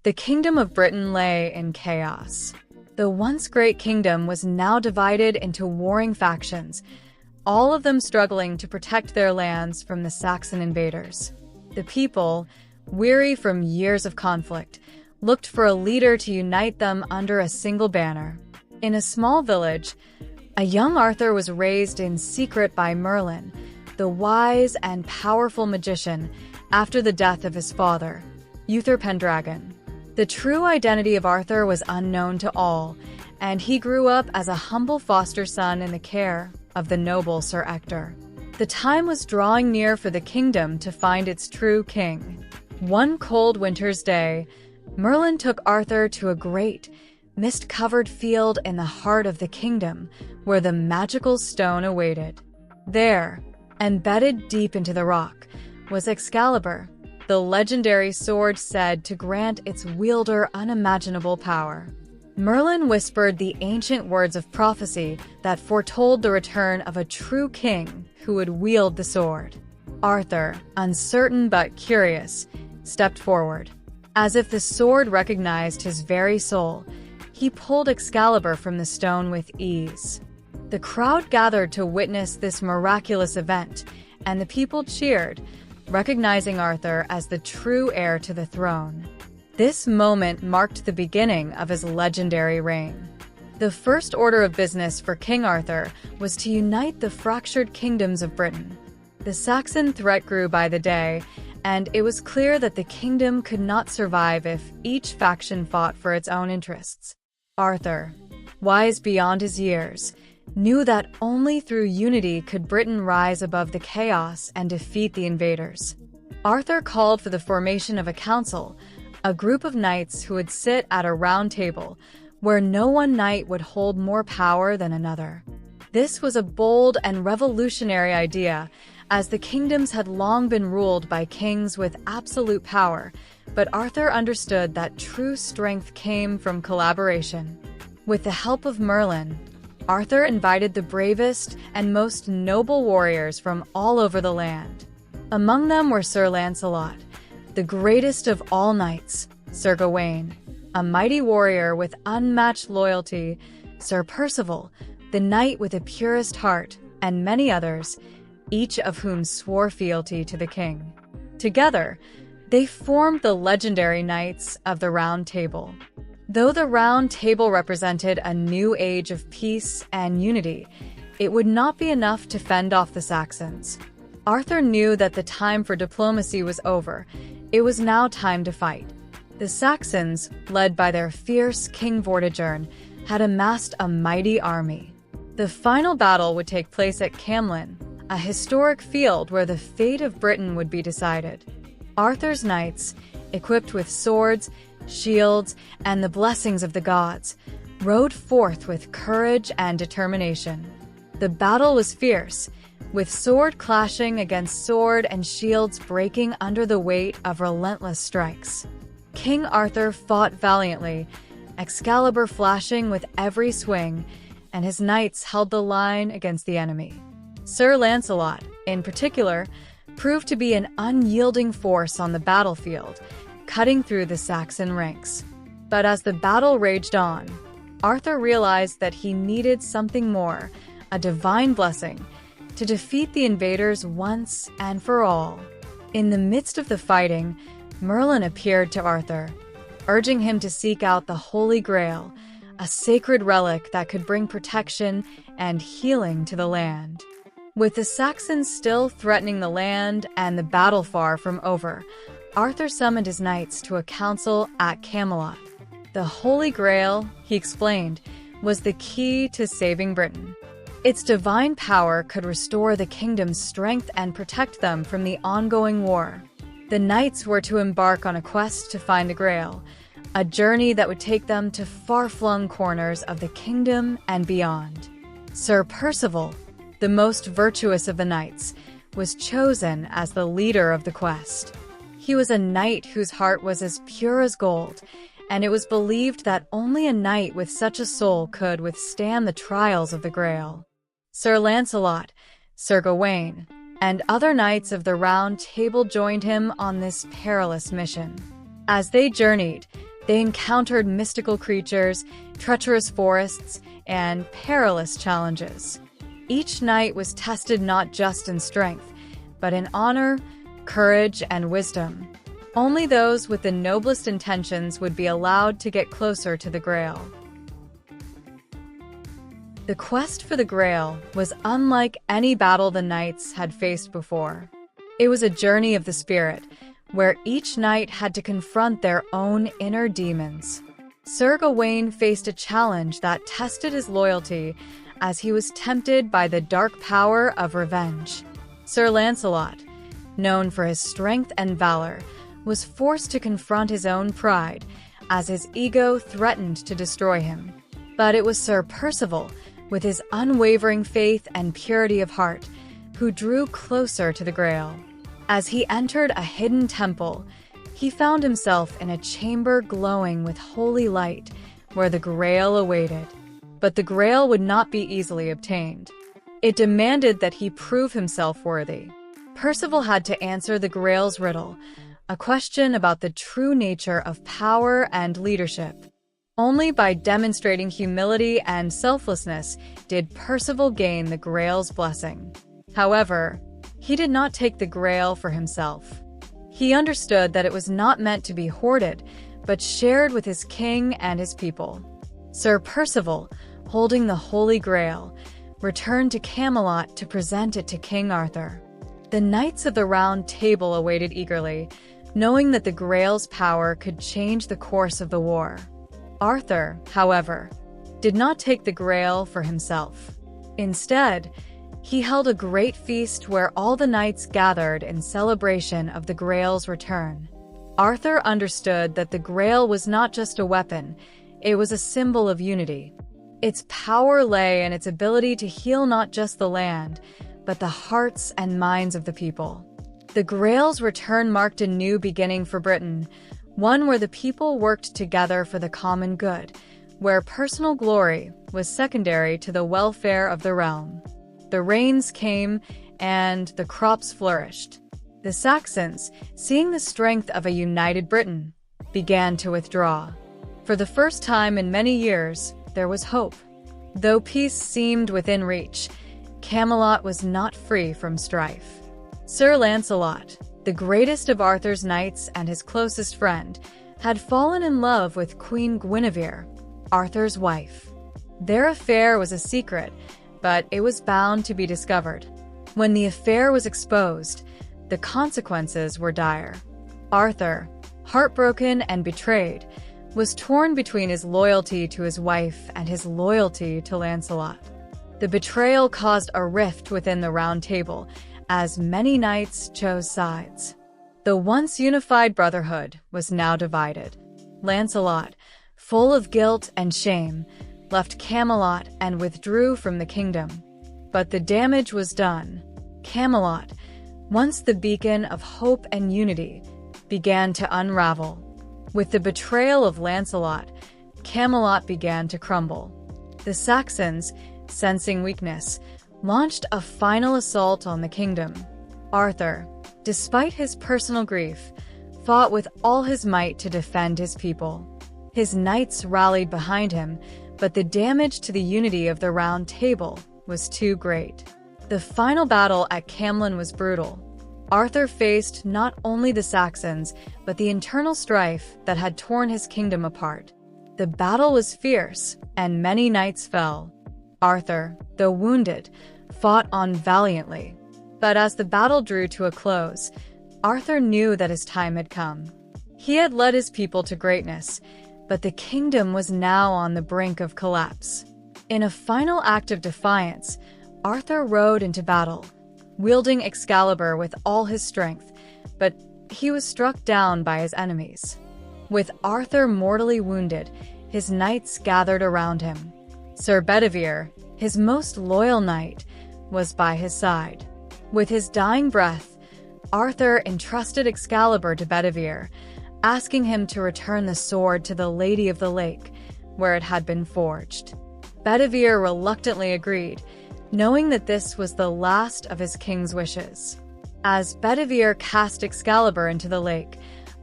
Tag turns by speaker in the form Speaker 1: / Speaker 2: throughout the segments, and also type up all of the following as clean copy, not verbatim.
Speaker 1: The kingdom of Britain lay in chaos. The once great kingdom was now divided into warring factions, all of them struggling to protect their lands from the Saxon invaders. The people, weary from years of conflict, looked for a leader to unite them under a single banner. In a small village, a young Arthur was raised in secret by Merlin, the wise and powerful magician, after the death of his father, Uther Pendragon. The true identity of Arthur was unknown to all, and he grew up as a humble foster son in the care of the noble Sir Ector. The time was drawing near for the kingdom to find its true king. One cold winter's day, Merlin took Arthur to a great, mist-covered field in the heart of the kingdom, where the magical stone awaited. There, embedded deep into the rock, was Excalibur, the legendary sword said to grant its wielder unimaginable power. Merlin whispered the ancient words of prophecy that foretold the return of a true king who would wield the sword. Arthur, uncertain but curious, stepped forward. As if the sword recognized his very soul, he pulled Excalibur from the stone with ease. The crowd gathered to witness this miraculous event, and the people cheered, recognizing Arthur as the true heir to the throne. This moment marked the beginning of his legendary reign. The first order of business for King Arthur was to unite the fractured kingdoms of Britain. The Saxon threat grew by the day, and it was clear that the kingdom could not survive if each faction fought for its own interests. Arthur, wise beyond his years, knew that only through unity could Britain rise above the chaos and defeat the invaders. Arthur called for the formation of a council, a group of knights who would sit at a round table, where no one knight would hold more power than another. This was a bold and revolutionary idea, as the kingdoms had long been ruled by kings with absolute power, but Arthur understood that true strength came from collaboration. With the help of Merlin, Arthur invited the bravest and most noble warriors from all over the land. Among them were Sir Lancelot, the greatest of all knights, Sir Gawain, a mighty warrior with unmatched loyalty, Sir Percival, the knight with the purest heart, and many others, each of whom swore fealty to the king. Together, they formed the legendary Knights of the Round Table. Though the Round Table represented a new age of peace and unity, it would not be enough to fend off the Saxons. Arthur knew that the time for diplomacy was over. It was now time to fight. The Saxons, led by their fierce King Vortigern, had amassed a mighty army. The final battle would take place at Camlin, a historic field where the fate of Britain would be decided. Arthur's knights, equipped with swords, shields, and the blessings of the gods, rode forth with courage and determination. The battle was fierce, with sword clashing against sword and shields breaking under the weight of relentless strikes. King Arthur fought valiantly, Excalibur flashing with every swing, and his knights held the line against the enemy. Sir Lancelot, in particular, proved to be an unyielding force on the battlefield, cutting through the Saxon ranks. But as the battle raged on, Arthur realized that he needed something more, a divine blessing, to defeat the invaders once and for all. In the midst of the fighting, Merlin appeared to Arthur, urging him to seek out the Holy Grail, a sacred relic that could bring protection and healing to the land. With the Saxons still threatening the land and the battle far from over, Arthur summoned his knights to a council at Camelot. The Holy Grail, he explained, was the key to saving Britain. Its divine power could restore the kingdom's strength and protect them from the ongoing war. The knights were to embark on a quest to find the Grail, a journey that would take them to far-flung corners of the kingdom and beyond. Sir Percival, the most virtuous of the knights, was chosen as the leader of the quest. He was a knight whose heart was as pure as gold, and it was believed that only a knight with such a soul could withstand the trials of the Grail. Sir Lancelot, Sir Gawain, and other knights of the Round Table joined him on this perilous mission. As they journeyed, They encountered mystical creatures, treacherous forests, and perilous challenges. Each knight was tested not just in strength, but in honor, courage, and wisdom. Only those with the noblest intentions would be allowed to get closer to the Grail. The quest for the Grail was unlike any battle the knights had faced before. It was a journey of the spirit, where each knight had to confront their own inner demons. Sir Gawain faced a challenge that tested his loyalty as he was tempted by the dark power of revenge. Sir Lancelot, known for his strength and valor, was forced to confront his own pride as his ego threatened to destroy him. But it was Sir Percival, with his unwavering faith and purity of heart, who drew closer to the Grail. As he entered a hidden temple, he found himself in a chamber glowing with holy light where the Grail awaited. But the Grail would not be easily obtained. It demanded that he prove himself worthy. Percival had to answer the Grail's riddle, a question about the true nature of power and leadership. Only by demonstrating humility and selflessness did Percival gain the Grail's blessing. However, he did not take the Grail for himself. He understood that it was not meant to be hoarded, but shared with his king and his people. Sir Percival, holding the Holy Grail, returned to Camelot to present it to King Arthur. The Knights of the Round Table awaited eagerly, knowing that the Grail's power could change the course of the war. Arthur, however, did not take the Grail for himself. Instead, he held a great feast where all the knights gathered in celebration of the Grail's return. Arthur understood that the Grail was not just a weapon, it was a symbol of unity. Its power lay in its ability to heal not just the land, but the hearts and minds of the people. The Grail's return marked a new beginning for Britain, one where the people worked together for the common good, where personal glory was secondary to the welfare of the realm. The rains came, and the crops flourished. The Saxons, seeing the strength of a united Britain, began to withdraw. For the first time in many years, there was hope. Though peace seemed within reach, Camelot was not free from strife. Sir Lancelot, the greatest of Arthur's knights and his closest friend, had fallen in love with Queen Guinevere, Arthur's wife. Their affair was a secret, but it was bound to be discovered. When the affair was exposed, the consequences were dire. Arthur, heartbroken and betrayed, was torn between his loyalty to his wife and his loyalty to Lancelot. The betrayal caused a rift within the Round Table, as many knights chose sides. The once unified brotherhood was now divided. Lancelot, full of guilt and shame, left Camelot and withdrew from the kingdom. But the damage was done. Camelot, once the beacon of hope and unity, began to unravel. With the betrayal of Lancelot, Camelot began to crumble. The Saxons, sensing weakness, launched a final assault on the kingdom. Arthur, despite his personal grief, fought with all his might to defend his people. His knights rallied behind him, but the damage to the unity of the Round Table was too great. The final battle at Camlan was brutal. Arthur faced not only the Saxons, but the internal strife that had torn his kingdom apart. The battle was fierce, and many knights fell. Arthur, though wounded, fought on valiantly. But as the battle drew to a close, Arthur knew that his time had come. He had led his people to greatness, but the kingdom was now on the brink of collapse. In a final act of defiance, Arthur rode into battle, wielding Excalibur with all his strength, but he was struck down by his enemies. With Arthur mortally wounded, his knights gathered around him. Sir Bedivere, his most loyal knight, was by his side. With his dying breath, Arthur entrusted Excalibur to Bedivere, asking him to return the sword to the Lady of the Lake, where it had been forged. Bedivere reluctantly agreed, knowing that this was the last of his king's wishes. As Bedivere cast Excalibur into the lake,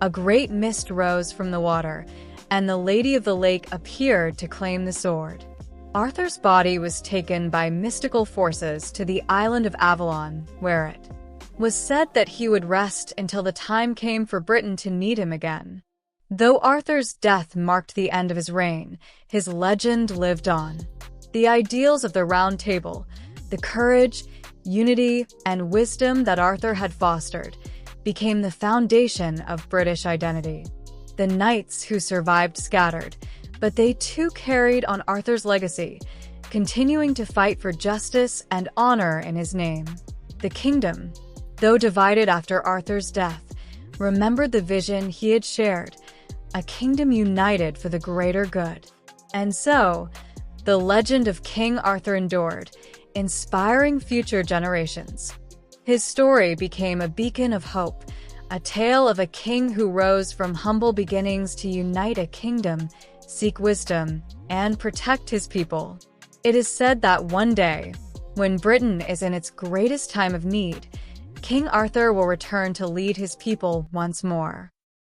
Speaker 1: a great mist rose from the water, and the Lady of the Lake appeared to claim the sword. Arthur's body was taken by mystical forces to the island of Avalon, where it was said that he would rest until the time came for Britain to need him again. Though Arthur's death marked the end of his reign, his legend lived on. The ideals of the Round Table, the courage, unity, and wisdom that Arthur had fostered, became the foundation of British identity. The knights who survived scattered, but they too carried on Arthur's legacy, continuing to fight for justice and honor in his name. The kingdom, though divided after Arthur's death, remembered the vision he had shared, a kingdom united for the greater good. And so, the legend of King Arthur endured, inspiring future generations. His story became a beacon of hope, a tale of a king who rose from humble beginnings to unite a kingdom, seek wisdom, and protect his people. It is said that one day, when Britain is in its greatest time of need, King Arthur will return to lead his people once more.